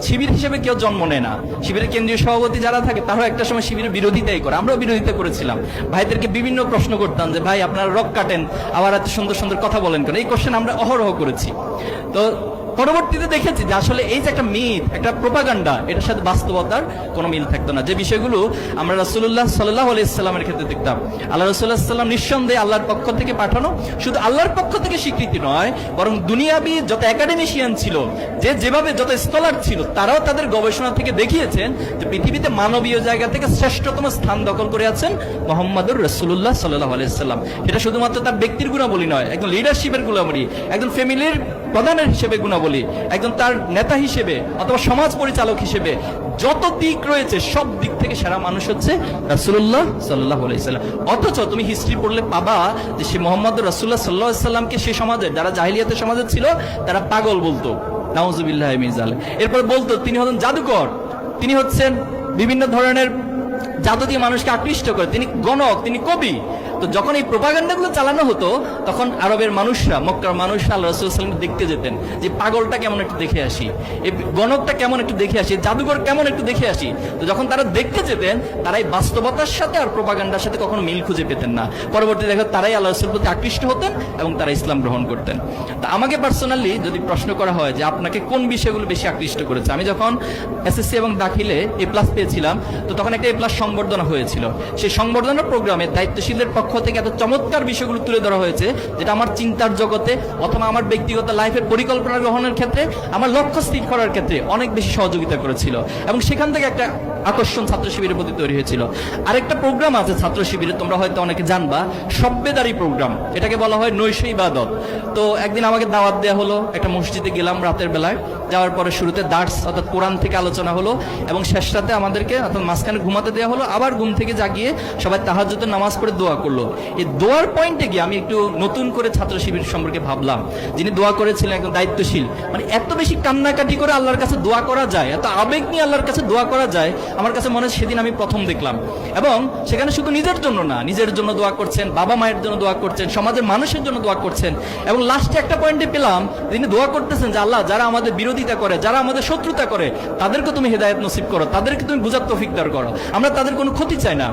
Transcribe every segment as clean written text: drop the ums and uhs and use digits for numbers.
শিবির হিসেবে কেউ জন্ম নেয় না। শিবিরের কেন্দ্রীয় সভাপতি যারা থাকে তারাও একটা সময় শিবিরের বিরোধিতাই করে, আমরাও বিরোধিতা করেছিলাম। ভাইদেরকে বিভিন্ন প্রশ্ন করতাম যে ভাই আপনারা রক কাটেন, আবার এত সুন্দর সুন্দর কথা বলেন কেন, এই কোশ্চেন আমরা অহরহ করেছি। তো পরবর্তীতে দেখেছি যে আসলে এই যে একটা মিথ, একটা প্রোপাগান্ডা, এটার সাথে বাস্তবতার কোনো মিল থাকতো না। যে বিষয়গুলো আমরা রাসূলুল্লাহ সাল্লাল্লাহু আলাইহি সাল্লামের ক্ষেত্রে দেখতাম, আল্লাহ রাসূলুল্লাহ সাল্লাম নিঃসন্দেহে আল্লাহর পক্ষ থেকে পাঠানো, শুধু আল্লাহর পক্ষ থেকে স্বীকৃতি নয়, বরং দুনিয়াবি যত একাডেমিশিয়ান ছিল, যে যেভাবে যত স্কলার ছিল, তারাও তাদের গবেষণা থেকে দেখিয়েছেন যে পৃথিবীতে মানবীয় জায়গা থেকে শ্রেষ্ঠতম স্থান দখল করে আছেন মুহাম্মদুর রাসূলুল্লাহ সাল্লাল্লাহু আলাইহি সাল্লাম। এটা শুধুমাত্র তার ব্যক্তির গুণাবলী নয়, একজন লিডারশিপের গুণাবলী, একজন ফ্যামিলির প্রধানের হিসেবে গুণাবলী, একজন তার নেতা হিসেবে অথবা সমাজ পরিচালক হিসেবে যত দিক রয়েছে সব দিক থেকে সেরা মানুষ হচ্ছে রাসূলুল্লাহ সাল্লাল্লাহু আলাইহি সাল্লাম। অথচ তুমি হিস্ট্রি পড়লে পাবা যে সে মুহাম্মদ রাসূলুল্লাহ সাল্লাল্লাহু আলাইহি সাল্লামকে সে সমাজে যারা জাহিলিয়াতের সমাজে ছিল তারা পাগল বলতো, নাউজুবিল্লাহ মিন যালিক। এরপর বলতো তিনি হলেন জাদুকর, তিনি হচ্ছেন বিভিন্ন ধরনের জাদু দিয়ে মানুষকে আকৃষ্ট করে, তিনি গণক, তিনি কবি। তো যখন এই প্রোপাগান্ডাগুলো চালানো হতো তখন আরবের মানুষরা, মক্কার মানুষরা আল্লাহ রাসূলুল্লাহ সাল্লাল্লাহু আলাইহি ওয়াসাল্লামকে দেখতে যেতেন যে পাগলটা কেমন একটু দেখে আসি, এই গণকটা কেমন একটু দেখে আসি, জাদুঘর কেমন একটু দেখে আসি। তো যখন তারা দেখতে যেতেন তারা এই বাস্তবতার সাথে আর প্রোপাগান্ডার সাথে কখনো মিল খুঁজে পেতেন না। পরবর্তী দেখা তারাই আল্লাহ রাসূলের প্রতি আকৃষ্ট হতেন এবং তারা ইসলাম গ্রহণ করতেন। তা আমাকে পার্সোনালি যদি প্রশ্ন করা হয় যে আপনাকে কোন বিষয়গুলো বেশি আকৃষ্ট করেছে, আমি যখন এসএসসি এবং দাখিলে A+ পেয়েছিলাম তো তখন একটা A+ সংবর্ধনা হয়েছিল। সেই সংবর্ধনা প্রোগ্রামে দায়িত্বশীলদের পক্ষ থেকে এত চমৎকার বিষয়গুলো তুলে ধরা হয়েছে যেটা আমার চিন্তার জগতে অথবা আমার ব্যক্তিগত লাইফের পরিকল্পনা গ্রহণের ক্ষেত্রে, আমার লক্ষ্য স্থির করার ক্ষেত্রে অনেক বেশি সহযোগিতা করেছিল এবং সেখান থেকে একটা আকর্ষণ ছাত্র শিবিরের প্রতি তৈরি হয়েছিল। আরেকটা প্রোগ্রাম আছে ছাত্র শিবিরে, তোমরা হয়তো অনেকে জানবা, সব্বেদারি প্রোগ্রাম, এটাকে বলা হয় নৈশ ইবাদত। তো একদিন আমাকে দাওয়াত দেওয়া হলো, একটা মসজিদে গেলাম রাতের বেলায়, যাওয়ার পরে শুরুতে দার্স অর্থাৎ কোরআন থেকে আলোচনা হলো এবং শেষ রাতে আমাদেরকে অর্থাৎ মাঝখানে ঘুমাতে দেওয়া হলো, আবার ঘুম থেকে জাগিয়ে সবাই তাহাজ্জুদের নামাজ পড়ে দোয়া করলো। এই দোয়ার পয়েন্টে গিয়ে আমি একটু নতুন করে ছাত্র শিবির সম্পর্কে ভাবলাম। যিনি দোয়া করেছিলেন একজন দায়িত্বশীল, মানে এত বেশি কান্নাকাটি করে আল্লাহর কাছে দোয়া করা যায়, এত আবেগ নিয়ে আল্লাহর কাছে দোয়া করা যায়, আমার কাছে মনে হয় সেদিন আমি প্রথম দেখলাম। এবং সেখানে শুধু নিজের জন্য না, নিজের জন্য দোয়া করছেন, বাবা মায়ের জন্য দোয়া করছেন, সমাজের মানুষের জন্য দোয়া করছেন এবং লাস্টে একটা পয়েন্টে পেলাম তিনি দোয়া করতেছেন যে আল্লাহ, যারা আমাদের বিরোধিতা করে, যারা আমাদের শত্রুতা করে, তাদেরকে তুমি হেদায়েত নসিব করো, তাদেরকে তুমি বুঝার তৌফিক দান করো, আমরা তাদের কোনো ক্ষতি চাই না।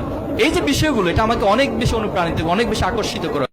এই যে বিষয়গুলো, এটা আমাকে অনেক বেশি অনুপ্রাণিত, অনেক বেশি আকর্ষিত করে।